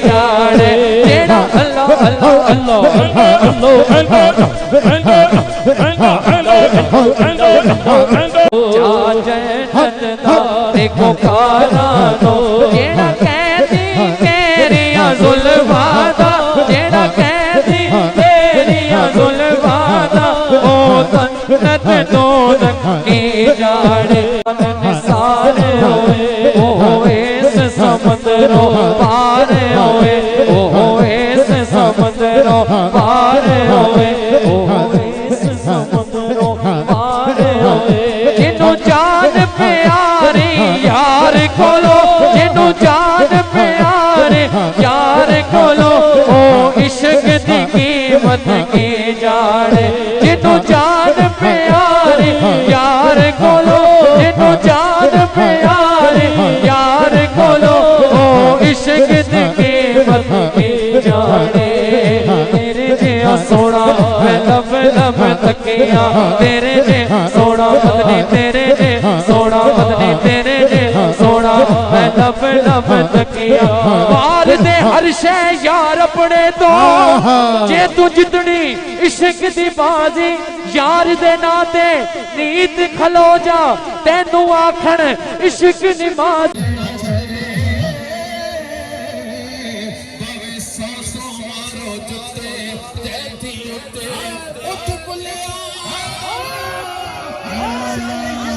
जाने जेड़ा अल्लाह अल्लाह अल्लाह देखो खानो जेड़ा कहती तेरिया जुल्फादा जेड़ा कहती तेरिया जुल्फादा ओ जन्नत दोज़ख की जाने सारे होए ओ इस समुद्रों पार होए ओ इस समुद्रों पार होए ओ इस समुद्रों पार होए जिन्हों जान प्यारी यार कोलो जिन्हों जान प्यारे यार कोलो ओ इश्क दी कीमत की जाने जिन्हों जान प्यारे यार कोलो जिन्हों जान प्यारे यार कोलो ओ इश्क दी कीमत की जाने तेरे जिया सोना मैं लब लब तकिया तेरे जे सोना पत्नी तेरे जे सोना पत्नी तेरे जे सोना मैं लब लब तकिया मार दे हर शै यार अपने तो जे तू जितनी इश्क दी बाजी यार दे नाते नीत खलो जा तेनू आखण इश्क नमाज Yeah.